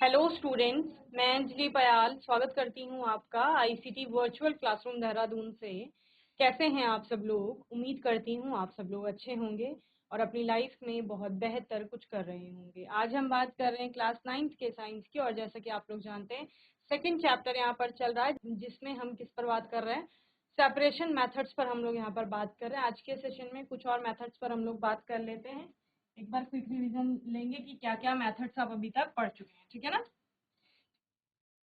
Hello students, मैं अंजलि पयाल स्वागत करती हूँ आपका आईसीटी वर्चुअल क्लासरूम देहरादून से। कैसे हैं आप सब लोग? उम्मीद करती हूँ आप सब लोग अच्छे होंगे और अपनी लाइफ में बहुत बेहतर कुछ कर रहे होंगे। आज हम बात कर रहे हैं क्लास 9th के साइंस की, और जैसा कि आप लोग जानते हैं सेकंड चैप्टर यहाँ पर चल रहा है, जिसमें हम किस पर बात कर रहे हैं, सेपरेशन मेथड्स पर हम लोग यहाँ पर बात कर रहे हैं। आज के सेशन में कुछ और मेथड्स पर हम लोग बात कर लेते हैं। एक बार क्विक रिवीजन लेंगे कि क्या क्या मेथड्स आप अभी तक पढ़ चुके हैं, ठीक है ना।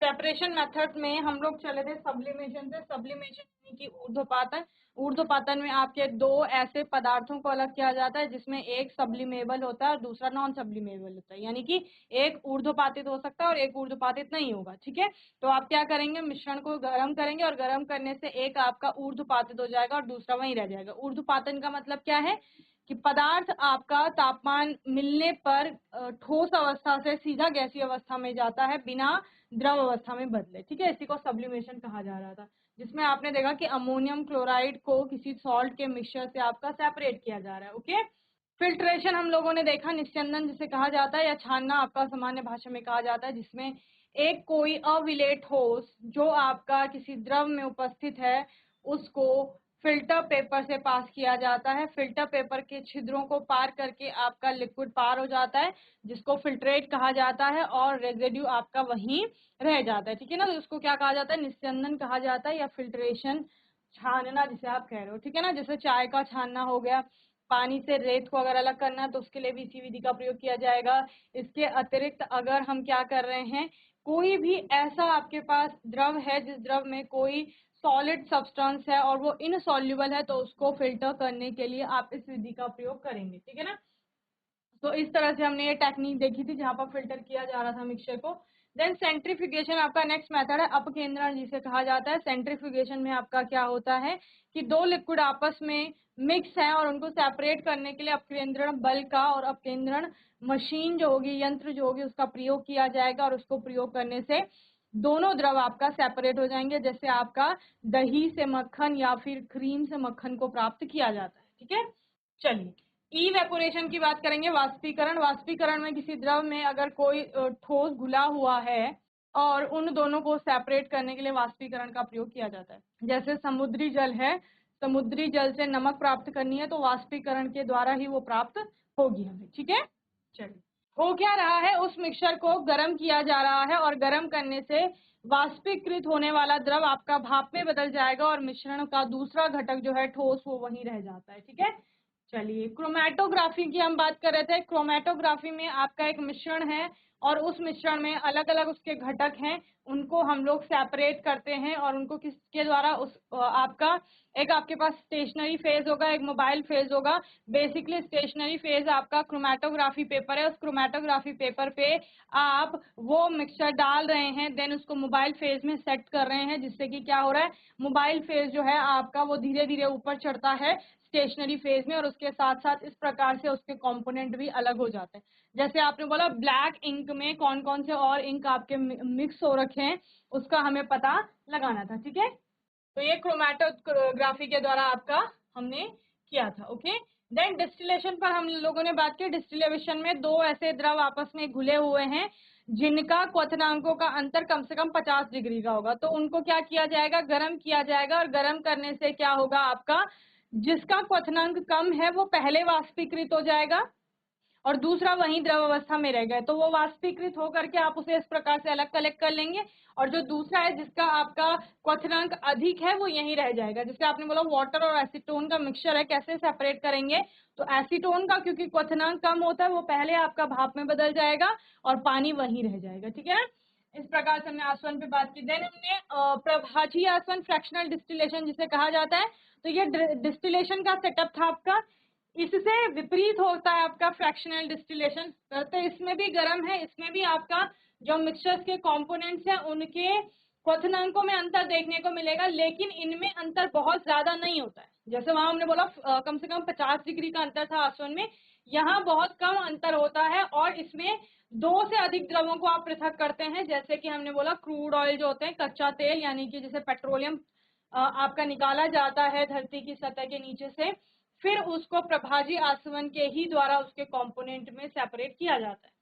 सेपरेशन मेथड में हम लोग चले थे सब्लिमेशन से। सब्लिमेशन की ऊर्ध्वपातन। ऊर्ध्वपातन में आपके दो ऐसे पदार्थों को अलग किया जाता है जिसमें एक सब्लिमेबल होता है और दूसरा नॉन सब्लिमेबल होता है, यानी कि एक ऊर्ध्वपातित हो सकता है और एक ऊर्ध्वपातित नहीं होगा, ठीक है। तो आप क्या करेंगे, मिश्रण को गर्म करेंगे और गर्म करने से एक आपका ऊर्ध्वपातित हो जाएगा और दूसरा वहीं रह जाएगा। ऊर्ध्वपातन का मतलब क्या है कि पदार्थ आपका तापमान मिलने पर ठोस अवस्था से सीधा गैसीय अवस्था में जाता है बिना द्रव अवस्था में बदले, ठीक है। इसी को सब्लिमेशन कहा जा रहा था, जिसमें आपने देखा कि अमोनियम क्लोराइड को किसी सॉल्ट के मिक्सचर से आपका सेपरेट किया जा रहा है, ओके। फिल्ट्रेशन हम लोगों ने देखा, निस्यंदन जिसे कहा जाता है या छानना आपका सामान्य भाषा में कहा जाता है, जिसमें एक कोई अविलेट ठोस जो आपका किसी द्रव में उपस्थित है उसको फिल्टर पेपर से पास किया जाता है। फिल्टर पेपर के छिद्रों को पार करके आपका लिक्विड पार हो जाता है, जिसको फिल्ट्रेट कहा जाता है, और रेजिड्यू आपका वहीं रह जाता है, ठीक है ना। तो उसको क्या कहा जाता है, निस्यंदन कहा जाता है या फिल्ट्रेशन, छानना जिसे आप कह रहे हो, ठीक है ना। जैसे चाय का छानना हो गया, पानी से रेत को अगर अलग करना है तो उसके लिए भी इसी विधि का प्रयोग किया जाएगा। इसके अतिरिक्त अगर हम क्या कर रहे हैं, कोई भी ऐसा आपके पास द्रव है जिस द्रव में कोई सॉलिड सब्सटेंस है और वो इनसॉल्युबल है, तो उसको फिल्टर करने के लिए आप इस विधि का प्रयोग करेंगे, ठीक है ना। तो इस तरह से हमने ये टेक्निक देखी थी जहां पर फिल्टर किया जा रहा था मिक्सचर को। देन सेंट्रीफ्यूगेशन आपका नेक्स्ट मेथड है, अपकेंद्रण जिसे कहा जाता है। सेंट्रीफ्यूगेशन में आपका क्या होता है कि दो लिक्विड आपस में मिक्स है और उनको सेपरेट करने के लिए अपकेंद्रण बल का और अपकेंद्रण मशीन जो होगी, यंत्र जो होगी, उसका प्रयोग किया जाएगा, और उसको प्रयोग करने से दोनों द्रव आपका सेपरेट हो जाएंगे। जैसे आपका दही से मक्खन या फिर क्रीम से मक्खन को प्राप्त किया जाता है, ठीक है। चलिए, इवेपोरेशन की बात करेंगे, वाष्पीकरण। वाष्पीकरण में किसी द्रव में अगर कोई ठोस घुला हुआ है और उन दोनों को सेपरेट करने के लिए वाष्पीकरण का प्रयोग किया जाता है। जैसे समुद्री जल है, समुद्री जल से नमक प्राप्त करनी है तो वाष्पीकरण के द्वारा ही वो प्राप्त होगी हमें, ठीक है। चलिए, हो क्या रहा है, उस मिक्सचर को गर्म किया जा रहा है और गर्म करने से वाष्पीकृत होने वाला द्रव आपका भाप में बदल जाएगा और मिश्रण का दूसरा घटक जो है ठोस वो वहीं रह जाता है, ठीक है। चलिए, क्रोमेटोग्राफी की हम बात कर रहे थे। क्रोमेटोग्राफी में आपका एक मिश्रण है और उस मिश्रण में अलग अलग उसके घटक हैं, उनको हम लोग सेपरेट करते हैं और उनको किसके द्वारा, उस आपका एक आपके पास स्टेशनरी फेज होगा, एक मोबाइल फेज होगा। बेसिकली स्टेशनरी फेज आपका क्रोमेटोग्राफी पेपर है, उस क्रोमेटोग्राफी पेपर पे आप वो मिक्सचर डाल रहे हैं, देन उसको मोबाइल फेज में सेट कर रहे हैं, जिससे कि क्या हो रहा है, मोबाइल फेज जो है आपका वो धीरे धीरे ऊपर चढ़ता है स्टेशनरी फेज में, और उसके साथ साथ इस प्रकार से उसके कंपोनेंट भी अलग हो जाते हैं। जैसे आपने बोला ब्लैक इंक में कौन कौन से और इंक आपके मिक्स हो रखे हैं, उसका हमें पता लगाना था, ठीक है। तो ये क्रोमेटोग्राफी के द्वारा आपका हमने किया था, ओके। देन डिस्टिलेशन पर हम लोगों ने बात की। डिस्टिलेशन में दो ऐसे द्रव आपस में घुले हुए हैं जिनका क्वथनांकों का अंतर कम से कम 50 डिग्री का होगा, तो उनको क्या किया जाएगा, गर्म किया जाएगा, और गर्म करने से क्या होगा आपका, जिसका क्वथनांक कम है वो पहले वाष्पीकृत हो जाएगा और दूसरा वहीं द्रव अवस्था में रह गए, तो वो वाष्पीकृत होकर के आप उसे इस प्रकार से अलग कलेक्ट कर लेंगे, और जो दूसरा है जिसका आपका क्वथनांक अधिक है वो यहीं रह जाएगा। जैसे आपने बोला वाटर और एसीटोन का मिक्सचर है, कैसे सेपरेट करेंगे, तो एसीटोन का क्योंकि क्वथनांक कम होता है वो पहले आपका भाप में बदल जाएगा और पानी वहीं रह जाएगा, ठीक है। इस प्रकार से हमने आसवन पे बात की। देन हमने प्रभाजी आसवन, फ्रैक्शनल डिस्टिलेशन जिसे कहा जाता है, तो ये डिस्टिलेशन का सेटअप था आपका। इससे विपरीत होता है आपका फ्रैक्शनल डिस्टिलेशन, तो इसमें भी गर्म है, इसमें भी आपका जो मिक्सचर्स के कंपोनेंट्स हैं उनके क्वथनांकों में अंतर देखने को मिलेगा, लेकिन इनमें अंतर बहुत ज्यादा नहीं होता है। जैसे वहां हमने बोला कम से कम 50 डिग्री का अंतर था आसवन में, यहाँ बहुत कम अंतर होता है, और इसमें दो से अधिक द्रवों को आप पृथक करते हैं। जैसे कि हमने बोला क्रूड ऑयल जो होते हैं, कच्चा तेल, यानी कि जैसे पेट्रोलियम आपका निकाला जाता है धरती की सतह के नीचे से, फिर उसको प्रभाजी आसवन के ही द्वारा उसके कंपोनेंट में सेपरेट किया जाता है।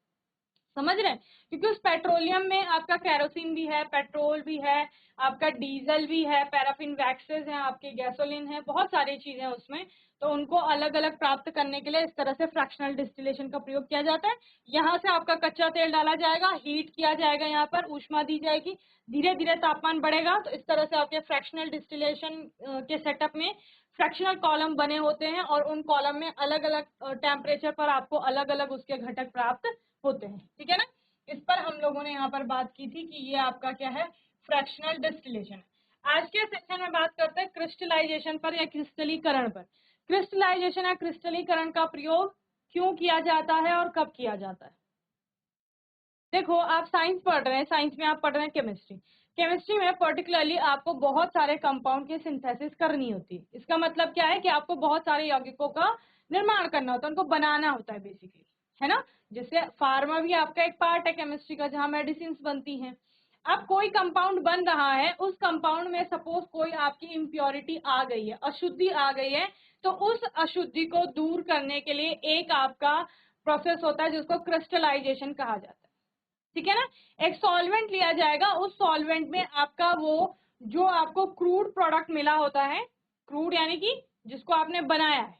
समझ रहे हैं? क्योंकि उस पेट्रोलियम में आपका केरोसिन भी है, पेट्रोल भी है, आपका डीजल भी है, पैराफिन वैक्सेस हैं, आपके गैसोलीन है, बहुत सारी चीजें हैं उसमें। तो उनको अलग अलग प्राप्त करने के लिए इस तरह से फ्रैक्शनल डिस्टिलेशन का प्रयोग किया जाता है। यहाँ से आपका कच्चा तेल डाला जाएगा, हीट किया जाएगा, यहाँ पर ऊष्मा दी जाएगी, धीरे धीरे तापमान बढ़ेगा। तो इस तरह से आपके फ्रैक्शनल डिस्टिलेशन के सेटअप में फ्रैक्शनल कॉलम बने होते हैं, और उन कॉलम में अलग अलग टेम्परेचर पर आपको अलग अलग उसके घटक प्राप्त होते हैं। ठीक है ना? इस पर हम लोगों ने यहाँ पर बात की थी कि ये आपका क्या है, फ्रैक्शनल डिस्टिलेशन। आज के सेक्शन में बात करते हैं क्रिस्टलाइजेशन पर या क्रिस्टलीकरण पर। क्रिस्टलाइजेशन या क्रिस्टलीकरण का प्रयोग क्यों किया जाता है और कब किया जाता है? देखो, आप साइंस पढ़ रहे हैं, साइंस में आप पढ़ रहे हैं केमिस्ट्री। केमिस्ट्री में पर्टिकुलरली आपको बहुत सारे कंपाउंड की सिंथेसिस करनी होती है। इसका मतलब क्या है कि आपको बहुत सारे यौगिकों का निर्माण करना होता है, उनको बनाना होता है बेसिकली, है ना? जैसे फार्मा भी आपका एक पार्ट है केमिस्ट्री का, जहाँ मेडिसिन बनती हैं। अब कोई कंपाउंड बन रहा है, उस कंपाउंड में सपोज कोई आपकी इम्प्योरिटी आ गई है, अशुद्धि आ गई है, तो उस अशुद्धि को दूर करने के लिए एक आपका प्रोसेस होता है जिसको क्रिस्टलाइजेशन कहा जाता है। ठीक है ना? एक सॉल्वेंट लिया जाएगा, उस सॉल्वेंट में आपका वो जो आपको क्रूड प्रोडक्ट मिला होता है, क्रूड यानी कि जिसको आपने बनाया है,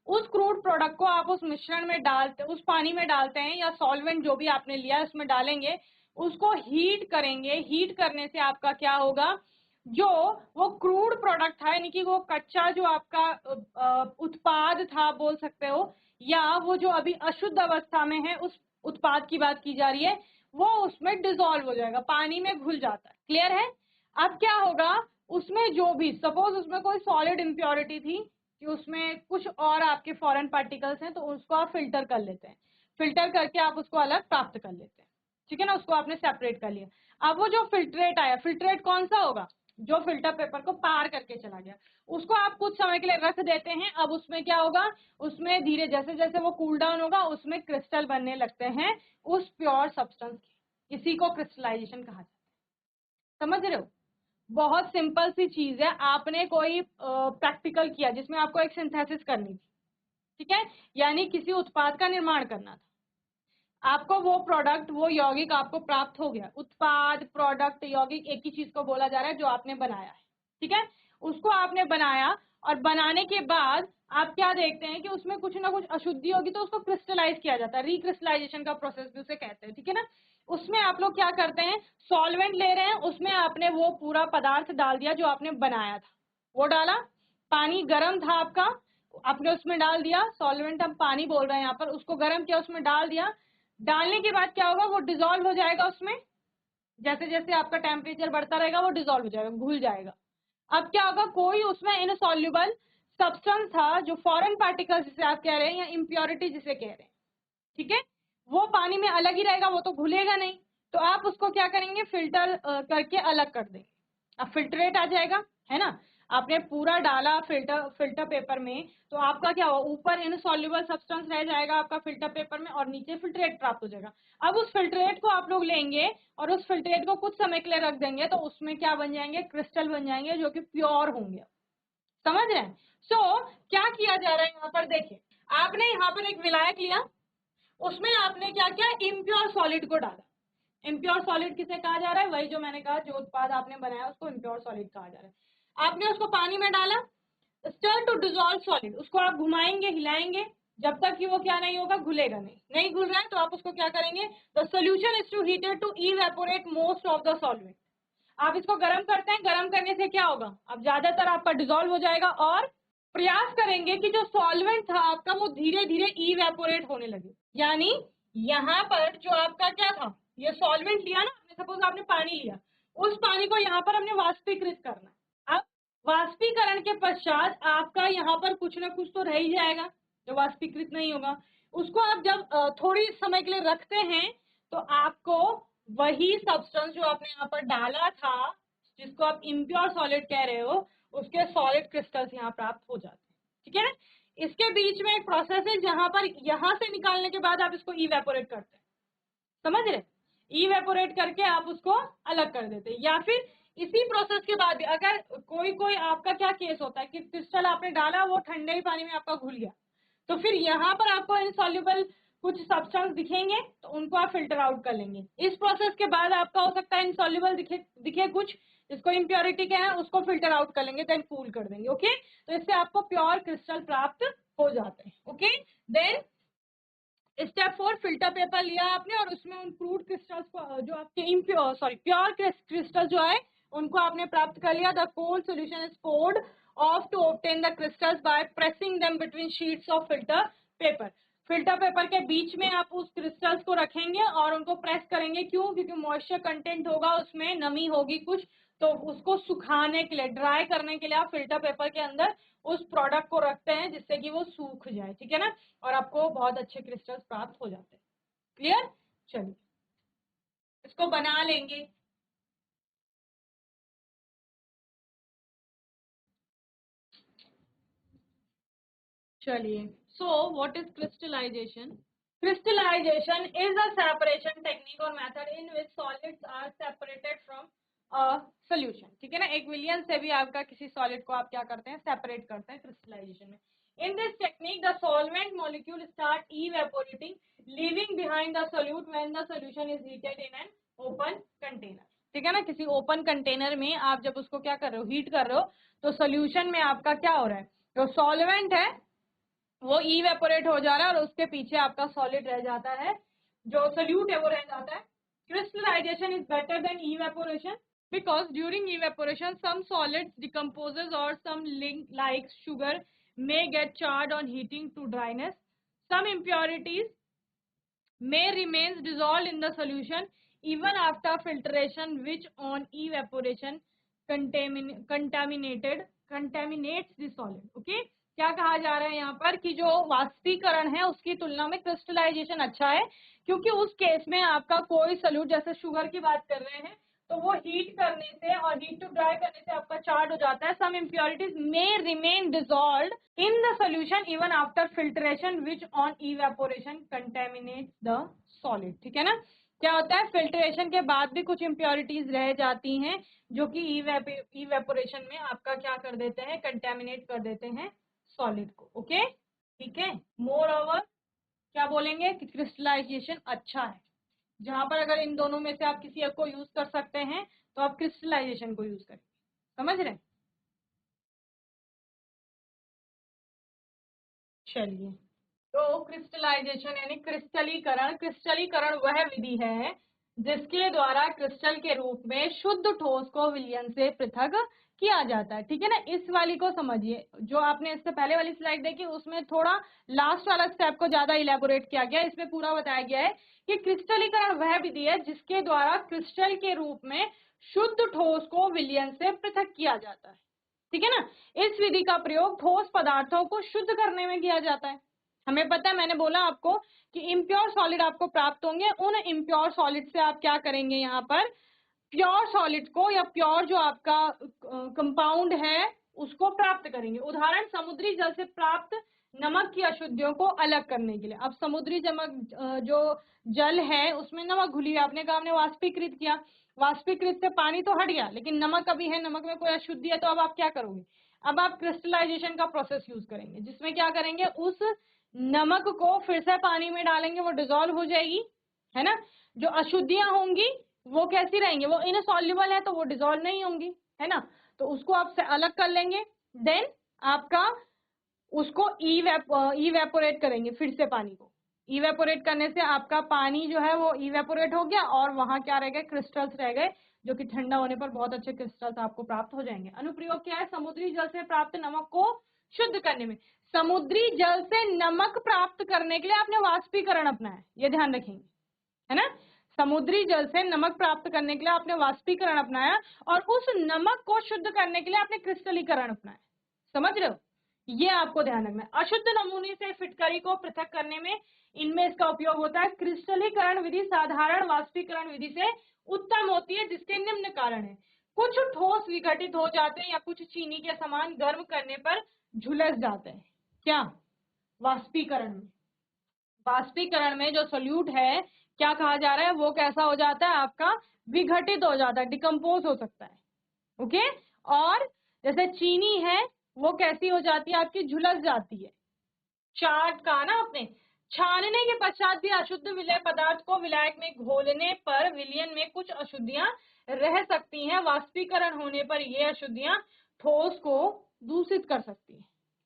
उस क्रूड प्रोडक्ट को आप उस मिश्रण में डालते, उस पानी में डालते हैं, या सॉल्वेंट जो भी आपने लिया है उसमें डालेंगे, उसको हीट करेंगे। हीट करने से आपका क्या होगा, जो वो क्रूड प्रोडक्ट था, यानी कि वो कच्चा जो आपका उत्पाद था बोल सकते हो, या वो जो अभी अशुद्ध अवस्था में है उस उत्पाद की बात की जा रही है, वो उसमें डिसॉल्व हो जाएगा, पानी में घुल जाता है। क्लियर है? अब क्या होगा, उसमें जो भी सपोज उसमें कोई सॉलिड इम्प्योरिटी थी कि उसमें कुछ और आपके फॉरेन पार्टिकल्स हैं, तो उसको आप फिल्टर कर लेते हैं, फिल्टर करके आप उसको अलग प्राप्त कर लेते हैं। ठीक है ना? उसको आपने सेपरेट कर लिया। अब वो जो फिल्ट्रेट आया, फिल्ट्रेट कौन सा होगा, जो फिल्टर पेपर को पार करके चला गया, उसको आप कुछ समय के लिए रख देते हैं। अब उसमें क्या होगा, उसमें धीरे जैसे जैसे वो कूल डाउन होगा, उसमें क्रिस्टल बनने लगते हैं उस प्योर सब्सटेंस के। इसी को क्रिस्टलाइजेशन कहा जाता है। समझ रहे हो? बहुत सिंपल सी चीज है। आपने कोई प्रैक्टिकल किया जिसमें आपको एक सिंथेसिस करनी थी, ठीक है, यानी किसी उत्पाद का निर्माण करना था, आपको वो प्रोडक्ट, वो यौगिक आपको प्राप्त हो गया। उत्पाद, प्रोडक्ट, यौगिक एक ही चीज को बोला जा रहा है जो आपने बनाया है। ठीक है? उसको आपने बनाया, और बनाने के बाद आप क्या देखते हैं कि उसमें कुछ ना कुछ अशुद्धि होगी, तो उसको क्रिस्टलाइज किया जाता है। रिक्रिस्टलाइजेशन का प्रोसेस भी उसे कहते हैं। ठीक है ना? उसमें आप लोग क्या करते हैं, सॉल्वेंट ले रहे हैं, उसमें आपने वो पूरा पदार्थ डाल दिया जो आपने बनाया था, वो डाला। पानी गर्म था आपका, आपने उसमें डाल दिया सॉल्वेंट, हम पानी बोल रहे हैं यहाँ पर, उसको गर्म किया, उसमें डाल दिया। डालने के बाद क्या होगा, वो डिसॉल्व हो जाएगा उसमें, जैसे जैसे आपका टेम्परेचर बढ़ता रहेगा वो डिसॉल्व हो जाएगा, घुल जाएगा। अब क्या होगा, कोई उसमें इनसॉल्युबल सब्सटेंस था, जो फॉरेन पार्टिकल्स जिसे आप कह रहे हैं, या इम्प्योरिटी जिसे कह रहे हैं, ठीक है, वो पानी में अलग ही रहेगा, वो तो घुलेगा नहीं। तो आप उसको क्या करेंगे, फिल्टर करके अलग कर देंगे। अब फिल्ट्रेट आ जाएगा, है ना? आपने पूरा डाला फिल्टर फिल्टर पेपर में, तो आपका क्या हुआ, ऊपर इनसॉल्युबल सब्सटेंस रह जाएगा आपका फिल्टर पेपर में, और नीचे फिल्ट्रेट प्राप्त हो जाएगा। अब उस फिल्ट्रेट को आप लोग लेंगे और उस फिल्ट्रेट को कुछ समय के लिए रख देंगे, तो उसमें क्या बन जाएंगे, क्रिस्टल बन जाएंगे, जो कि प्योर होंगे। समझ रहे हैं? क्या किया जा रहा है यहाँ पर, देखिए, आपने यहाँ पर एक विलायक लिया, उसमें आपने क्या किया, इम्प्योर सॉलिड को डाला। इम्प्योर सॉलिड किसे कहा जा रहा है, वही जो मैंने कहा, जो उत्पाद आपने बनाया उसको इम्प्योर सॉलिड कहा जा रहा है। आपने उसको पानी में डाला, स्टर टू डिसॉल्व सॉलिड, उसको आप घुमाएंगे, हिलाएंगे, जब तक कि वो क्या नहीं होगा, घुलेगा नहीं। नहीं घुल रहा है तो आप उसको क्या करेंगे, the solution is to heated to evaporate most of the solvent. आप इसको गर्म करते हैं, गर्म करने से क्या होगा, अब ज्यादातर आपका डिसॉल्व हो जाएगा, और प्रयास करेंगे कि जो सॉल्वेंट था आपका वो धीरे धीरे इवेपोरेट होने लगे। यानी यहाँ पर जो आपका क्या था, ये सॉल्वेंट लिया ना आपने, सपोज आपने पानी लिया, उस पानी को यहाँ पर हमने वाष्पीकृत करना है। अब वाष्पीकरण के पश्चात आपका यहाँ पर कुछ ना कुछ तो रह ही जाएगा जो वाष्पीकृत नहीं होगा। उसको आप जब थोड़ी समय के लिए रखते हैं, तो आपको वही सब्सटेंस जो आपने यहाँ पर डाला था, जिसको आप इम्प्योर सॉलिड कह रहे हो, उसके सॉलिड क्रिस्टल्स यहाँ प्राप्त हो जाते हैं। ठीक है ना? इसके बीच में एक प्रोसेस है जहां पर यहाँ से निकालने के बाद आप इसको इवेपोरेट करते हैं। समझ रहे? इवेपोरेट करके आप उसको अलग कर देते हैं। या फिर इसी प्रोसेस के बाद भी अगर कोई कोई आपका क्या केस होता है कि क्रिस्टल आपने डाला, वो ठंडे ही पानी में आपका घुल गया, तो फिर यहाँ पर आपको इनसॉल्युबल कुछ सब्सटेंस दिखेंगे तो उनको आप फिल्टर आउट कर लेंगे। इस प्रोसेस के बाद आपका हो सकता है इनसॉल्युबल दिखे कुछ, जिसको इम्प्योरिटी क्या है उसको फिल्टर आउट कर लेंगे, देन कूल कर देंगे। ओके, तो इससे आपको प्योर क्रिस्टल प्राप्त हो जाते हैं। Okay, then step 4, filter paper लिया आपने और उसमें उन क्रूड क्रिस्टल्स को, जो आपके प्योर क्रिस्टल जो है उनको आपने प्राप्त कर लिया। The cold solution is poured off to obtain the crystals by pressing them between sheets of filter paper. Filter paper के बीच में आप उस क्रिस्टल्स को रखेंगे और उनको प्रेस करेंगे। क्यों? क्योंकि मॉइस्चर कंटेंट होगा उसमें, नमी होगी कुछ, तो उसको सुखाने के लिए, ड्राई करने के लिए आप फिल्टर पेपर के अंदर उस प्रोडक्ट को रखते हैं जिससे कि वो सूख जाए। ठीक है ना, और आपको बहुत अच्छे क्रिस्टल्स प्राप्त हो जाते हैं। क्लियर? चलिए इसको बना लेंगे। चलिए, so what is crystallisation? Crystallization is a separation technique or method in which solids are separated from a solution। ठीक है ना, एक विलियन से भी आपका किसी सॉलिड को आप क्या करते हैं, सेपरेट करते हैं क्रिस्टलाइजेशन में। In this technique, the solvent molecule start evaporating, leaving behind the solute when the solution is heated in an open container। ठीक है ना, किसी ओपन कंटेनर में आप जब उसको क्या कर रहे हो, हीट कर रहे हो, तो सोल्यूशन में आपका क्या हो रहा है, जो सॉल्वेंट है वो इवेपोरेट हो जा रहा है और उसके पीछे आपका सॉलिड रह जाता है, जो सोल्यूट है वो रह जाता है। Crystallisation is better than evaporation because during evaporation some solids decomposes or some like sugar may get charred on heating to dryness. Some impurities may remain dissolved in the solution even after filtration, which on evaporation contaminates the solid। okay, क्या कहा जा रहा है यहाँ पर कि जो वाष्पीकरण है उसकी तुलना में क्रिस्टलाइजेशन अच्छा है, क्योंकि उस केस में आपका कोई सॉल्यूट, जैसे शुगर की बात कर रहे हैं, तो वो हीट करने से और हीट टू ड्राई करने से आपका चार्ड हो जाता है। Some impurities may remain dissolved in the solution even after filtration, which on evaporation contaminates the solid. ठीक है ना, क्या होता है, फिल्ट्रेशन के बाद भी कुछ इम्प्योरिटीज रह जाती हैं जो कि इवेपोरेशन में आपका क्या कर देते हैं, कंटेमिनेट कर देते हैं सॉलिड को। ओके, ठीक है। मोर ओवर क्या बोलेंगे कि क्रिस्टलाइजेशन अच्छा है। जहां पर अगर इन दोनों में से आप किसी एक को यूज कर सकते हैं तो आप क्रिस्टलाइजेशन को यूज करें। समझ रहे? चलिए, तो क्रिस्टलाइजेशन यानी क्रिस्टलीकरण। क्रिस्टलीकरण वह विधि है जिसके द्वारा क्रिस्टल के रूप में शुद्ध ठोस को विलयन से पृथक किया जाता है। ठीक है ना, इस वाली को समझिए। जो आपने इससे पहले वाली स्लाइड देखी उसमें थोड़ा लास्ट वाला स्टेप को ज्यादा इलेबोरेट किया गया, इसमें पूरा बताया गया है कि क्रिस्टलीकरण वह विधि है जिसके द्वारा क्रिस्टल के रूप में शुद्ध ठोस को विलयन से पृथक किया जाता है। ठीक है ना, इस विधि का प्रयोग ठोस पदार्थों को शुद्ध करने में किया जाता है। हमें पता है, मैंने बोला आपको कि इम्प्योर सॉलिड आपको प्राप्त होंगे, उन इम्प्योर सॉलिड से आप क्या करेंगे, यहाँ पर प्योर सॉलिड को या प्योर जो आपका कंपाउंड है उसको प्राप्त करेंगे। उदाहरण, समुद्री जल से प्राप्त नमक की अशुद्धियों को अलग करने के लिए। अब समुद्री जो जल है उसमें नमक घुली है, आपने कहा हमने वाष्पीकृत किया, वाष्पीकृत से पानी तो हट गया, लेकिन नमक अभी है, नमक में कोई अशुद्धि है, तो अब आप क्या करोगे, अब आप क्रिस्टलाइजेशन का प्रोसेस यूज करेंगे, जिसमें क्या करेंगे, उस नमक को फिर से पानी में डालेंगे, वो डिजोल्व हो जाएगी, है ना। जो अशुद्धियां होंगी वो कैसी रहेंगी, वो इनसॉल्युबल है तो वो डिजोल्व नहीं होंगी, है ना, तो उसको आप से अलग कर लेंगे। देन आपका उसको इवेपोरेट करेंगे, फिर से पानी को इवेपोरेट करने से आपका पानी जो है वो इवेपोरेट हो गया और वहां क्या रह गए, क्रिस्टल्स रह गए, जो कि ठंडा होने पर बहुत अच्छे क्रिस्टल्स आपको प्राप्त हो जाएंगे। अनुप्रयोग क्या है, समुद्री जल से प्राप्त नमक को शुद्ध करने में। समुद्री जल से नमक प्राप्त करने के लिए आपने वाष्पीकरण अपनाया, ये ध्यान रखेंगे, है ना। समुद्री जल से नमक प्राप्त करने के लिए आपने वाष्पीकरण अपनाया और उस नमक को शुद्ध करने के लिए आपने क्रिस्टलीकरण अपनाया। समझ रहे हो, ये आपको ध्यान रखना है। अशुद्ध नमूने से फिटकरी को पृथक करने में इनमें इसका उपयोग होता है। क्रिस्टलीकरण विधि साधारण वाष्पीकरण विधि से उत्तम होती है, जिसके निम्न कारण है। कुछ ठोस विघटित हो जाते हैं या कुछ चीनी के समान गर्म करने पर झुलस जाते हैं। क्या? वाष्पीकरण में। वाष्पीकरण में जो सोल्यूट है, क्या कहा जा रहा है, वो कैसा हो जाता है, आपका विघटित हो जाता है, डिकम्पोज हो सकता है। ओके, और जैसे चीनी है वो कैसी हो जाती है, आपकी झुलस जाती है। चार्ट कहा ना आपने, छानने के पश्चात भी अशुद्ध विलय पदार्थ को विलायक में घोलने पर विलयन में कुछ अशुद्धियां रह सकती हैं। वाष्पीकरण होने पर ये अशुद्धियां ठोस को दूषित कर सकती है।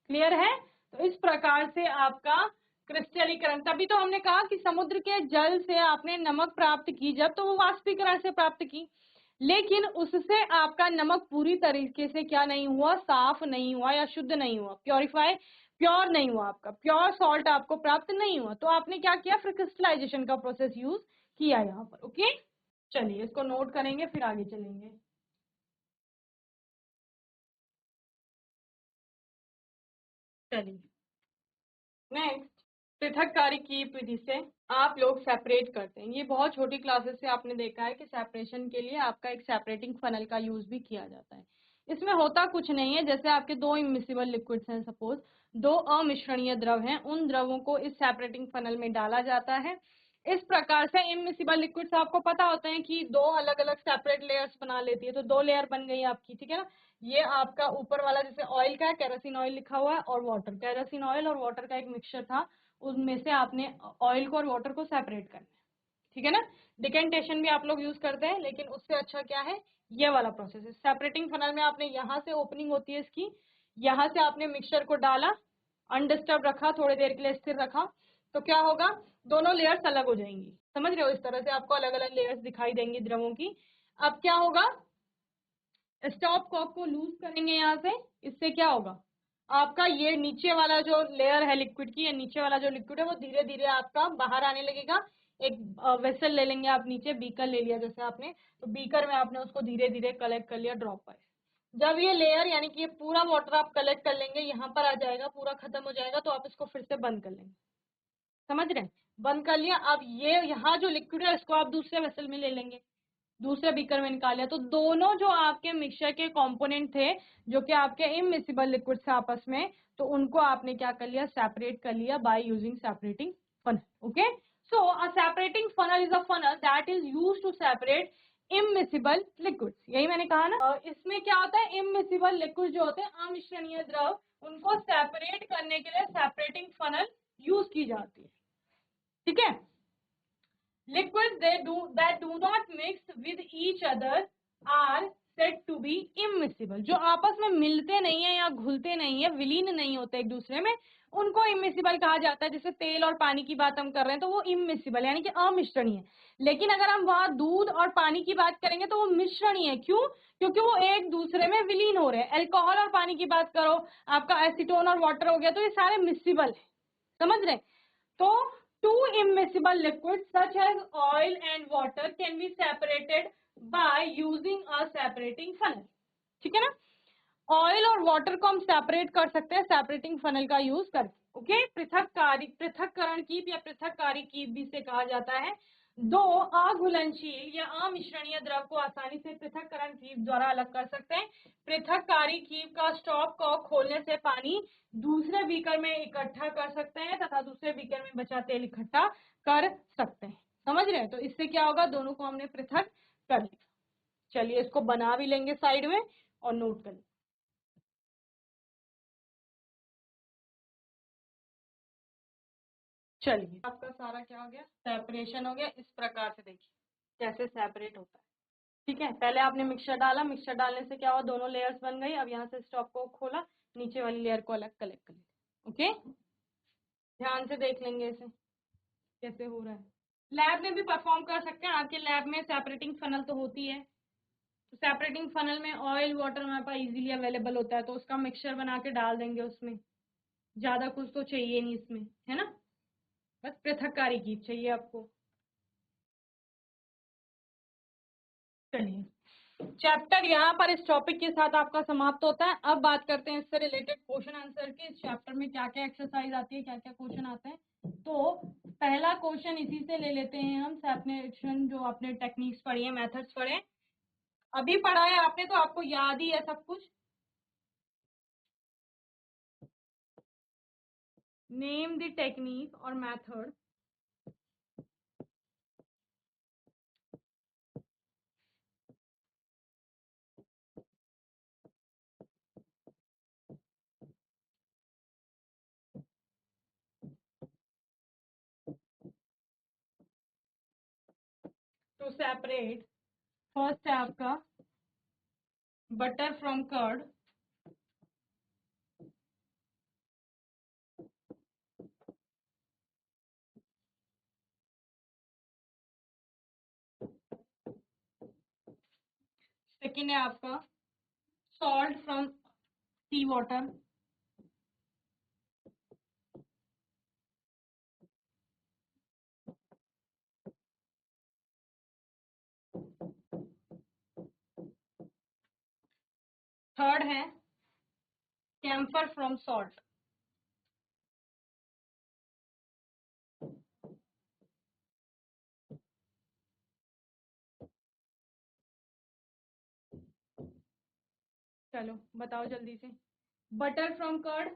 क्लियर है? तो इस प्रकार से आपका क्रिस्टलीकरण, तभी तो हमने कहा कि समुद्र के जल से आपने नमक प्राप्त की जब, तो वो वाष्पीकरण से प्राप्त की, लेकिन उससे आपका नमक पूरी तरीके से क्या नहीं हुआ, साफ नहीं हुआ या शुद्ध नहीं हुआ, प्योर नहीं हुआ, आपका प्योर सॉल्ट आपको प्राप्त नहीं हुआ। तो आपने क्या किया, फिर क्रिस्टलाइजेशन का प्रोसेस यूज किया यहाँ पर। ओके, चलिए इसको नोट करेंगे फिर आगे चलेंगे। चलिए नेक्स्ट, पृथककारी की विधि से आप लोग सेपरेट करते हैं। ये बहुत छोटी क्लासेस से आपने देखा है कि सेपरेशन के लिए आपका एक सेपरेटिंग फनल का यूज भी किया जाता है। इसमें होता कुछ नहीं है, जैसे आपके दो इमिसिबल लिक्विड्स हैं, सपोज दो अमिश्रणीय द्रव हैं, उन द्रवों को इस सेपरेटिंग फनल में डाला जाता है। इस प्रकार से इमिसिबल लिक्विड्स आपको पता होते हैं कि दो अलग अलग सेपरेट लेयर्स बना लेती है, तो दो लेयर बन गई आपकी, ठीक है ना। ये आपका ऊपर वाला जैसे ऑयल का है, केरोसिन ऑयल लिखा हुआ है, और वाटर, केरोसिन ऑयल और वाटर का एक मिक्सचर था, उनमें से आपने ऑयल को और वाटर को सेपरेट करना है, ठीक है ना। डिकेंटेशन भी आप लोग यूज करते हैं, लेकिन उससे अच्छा क्या है, ये वाला प्रोसेस है। सेपरेटिंग फनल में आपने यहाँ से ओपनिंग होती है इसकी, यहाँ से आपने मिक्सचर को डाला, अनडिस्टर्ब रखा, थोड़ी देर के लिए स्थिर रखा, तो क्या होगा, दोनों लेयर्स अलग हो जाएंगी। समझ रहे हो, इस तरह से आपको अलग अलग लेयर्स दिखाई देंगी द्रवों की। अब क्या होगा, स्टॉप कॉक को लूज करेंगे यहाँ से, इससे क्या होगा, आपका ये नीचे वाला जो लेयर है लिक्विड की, ये नीचे वाला जो लिक्विड है वो धीरे धीरे आपका बाहर आने लगेगा। एक वेसल ले लेंगे आप, नीचे बीकर ले लिया जैसे आपने, तो बीकर में आपने उसको धीरे धीरे कलेक्ट कर लिया ड्रॉप पर। जब ये लेयर यानी कि ये पूरा वाटर आप कलेक्ट कर लेंगे, यहाँ पर आ जाएगा, पूरा खत्म हो जाएगा, तो आप इसको फिर से बंद कर लेंगे। समझ रहे हैं, बंद कर लिया। अब ये यहाँ जो लिक्विड है इसको आप दूसरे वेसल में ले लेंगे, दूसरे बीकर में निकाल लिया, तो दोनों जो आपके मिक्सचर के कंपोनेंट थे, जो कि आपके इमिसिबल लिक्विड थे आपस में, तो उनको आपने क्या कर लिया, सेपरेट कर लिया by using separating funnel. Okay, so a separating funnel is a funnel that is used to separate immiscible liquids. यही मैंने कहा ना। इसमें क्या होता है, इमिसिबल लिक्विड जो होते हैं, अमिश्रणीय द्रव, उनको सेपरेट करने के लिए सेपरेटिंग फनल यूज की जाती है, ठीक है। Liquids that do not mix with each other are said to be immiscible. जो आपस में मिलते नहीं है या घुलते नहीं है, विलीन नहीं होते एक दूसरे में, उनको इमिसिबल कहा जाता है। जैसे तेल और पानी की बात हम कर रहे हैं, तो वो इमिसिबल यानी कि अमिश्रणीय है। लेकिन अगर हम वहां दूध और पानी की बात करेंगे तो वो मिश्रणीय है। क्यों? क्योंकि वो एक दूसरे में विलीन हो रहे हैं। अल्कोहल और पानी की बात करो, आपका एसीटोन और वाटर हो गया, तो ये सारे मिसिबल है। समझ रहे? तो two immiscible liquids such as oil and water can be separated by using a separating funnel. ठीक है ना, ऑयल और वाटर को हम सेपरेट कर सकते हैं सेपरेटिंग फनल का यूज करके। ओके, पृथक्करण कीप या पृथककारी कीप भी से कहा जाता है। दो अघुलनशील या अमिश्रणीय द्रव को आसानी से पृथक्करण कीप द्वारा अलग कर सकते हैं। पृथककारी कीप का स्टॉप कॉक खोलने से पानी दूसरे बीकर में इकट्ठा कर सकते हैं तथा दूसरे बीकर में बचा तेल इकट्ठा कर सकते हैं। समझ रहे हैं? तो इससे क्या होगा, दोनों को हमने पृथक कर लिया। चलिए इसको बना भी लेंगे साइड में और नोट कर लेंगे। चलिए आपका सारा क्या हो गया, सेपरेशन हो गया। इस प्रकार से देखिए कैसे सेपरेट होता है। ठीक है, पहले आपने मिक्सचर डाला, मिक्सचर डालने से क्या हुआ, दोनों लेयर्स बन गई। अब यहाँ से स्टॉप को खोला, नीचे वाली लेयर को अलग कलेक्ट कर लिया। ओके, ध्यान से देख लेंगे इसे कैसे हो रहा है। लैब में भी परफॉर्म कर सकते हैं, आपके लैब में सेपरेटिंग फनल तो होती है, तो सेपरेटिंग फनल में ऑयल वाटर हमारे पास इजीली अवेलेबल होता है, तो उसका मिक्सचर बना के डाल देंगे उसमें। ज्यादा कुछ तो चाहिए नहीं इसमें, है ना, बस पृथककारी की चाहिए आपको। चलिए चैप्टर यहाँ पर इस टॉपिक के साथ आपका समाप्त होता है। अब बात करते हैं इससे रिलेटेड क्वेश्चन आंसर के। इस चैप्टर में क्या क्या एक्सरसाइज आती है, क्या क्या क्वेश्चन आते हैं। तो पहला क्वेश्चन इसी से ले लेते हैं हम, सेपरेशन जो आपने टेक्निक्स पढ़ी है, मेथड्स पढ़े, अभी पढ़ा है आपने, तो आपको याद ही है सब कुछ। नेम द टेक्निक और मेथड टू सेपरेट, फर्स्ट है आपका बटर फ्रॉम कर्ड, सेकेंड है आपका salt from sea water, third है कैम्फर फ्रॉम सॉल्ट। चलो बताओ जल्दी से। बटर फ्रॉम कर्ड,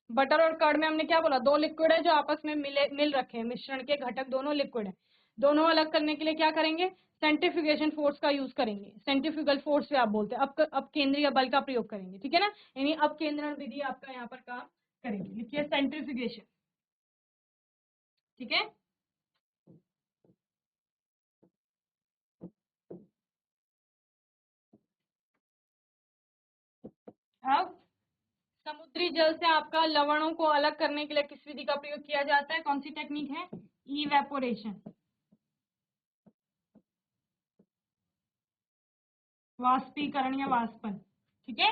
बटर और कर्ड में हमने क्या बोला, दो लिक्विड है जो आपस में मिल रखे हैं, मिश्रण के घटक दोनों लिक्विड है। दोनों अलग करने के लिए क्या करेंगे, सेंट्रीफ्यूगेशन फोर्स का यूज करेंगे, सेंट्रीफ्यूगल फोर्स से आप बोलते हैं। अब केंद्रीय बल का प्रयोग करेंगे, ठीक है ना, यानी अब केंद्रण विधि आपका यहाँ पर काम करेगी। लिखिए सेंट्रीफ्यूगेशन, ठीक है। अब समुद्री जल से आपका लवणों को अलग करने के लिए किस विधि का प्रयोग किया जाता है, कौन सी टेक्निक है, इवेपोरेशन, वाष्पीकरण या वाष्पन, ठीक है।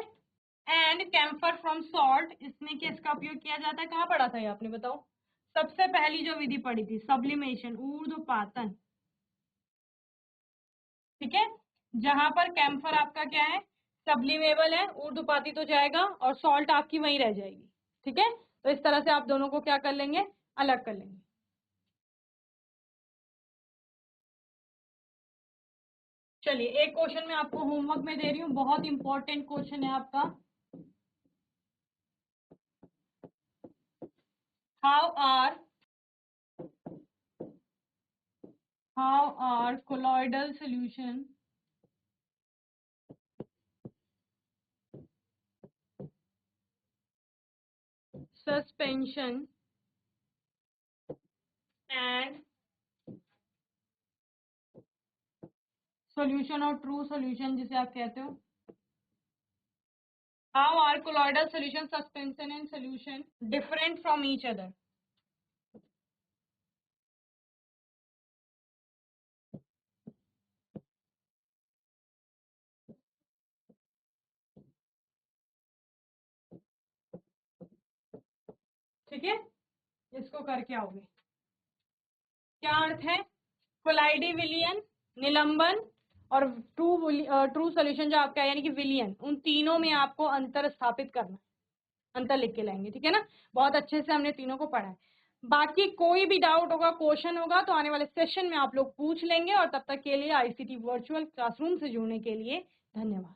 एंड कैम्फर फ्रॉम सॉल्ट, इसमें किसका उपयोग किया जाता है, कहाँ पढ़ा था ये आपने, बताओ। सबसे पहली जो विधि पढ़ी थी, सब्लिमेशन, ऊर्ध्वपातन, ठीक है। जहां पर कैम्फर आपका क्या है, सब्लिमेबल है, ऊर्ध्वपाती तो जाएगा और सॉल्ट आपकी वहीं रह जाएगी, ठीक है। तो इस तरह से आप दोनों को क्या कर लेंगे, अलग कर लेंगे। चलिए एक क्वेश्चन मैं आपको होमवर्क में दे रही हूँ, बहुत इंपॉर्टेंट क्वेश्चन है आपका। How are colloidal solution suspension and solution और ट्रू सॉल्यूशन जिसे आप कहते हो, how are colloidal solution suspension and solution different from each other. ठीक है, इसको करके आओगे। क्या अर्थ है, कोलाइडी विलियन, निलंबन और ट्रू सॉल्यूशन जो आपका है, यानी कि विलियन, उन तीनों में आपको अंतर स्थापित करना, अंतर लिख के लाएंगे, ठीक है ना। बहुत अच्छे से हमने तीनों को पढ़ा है। बाकी कोई भी डाउट होगा, क्वेश्चन होगा तो आने वाले सेशन में आप लोग पूछ लेंगे। और तब तक के लिए आईसीटी वर्चुअल क्लासरूम से जुड़ने के लिए धन्यवाद।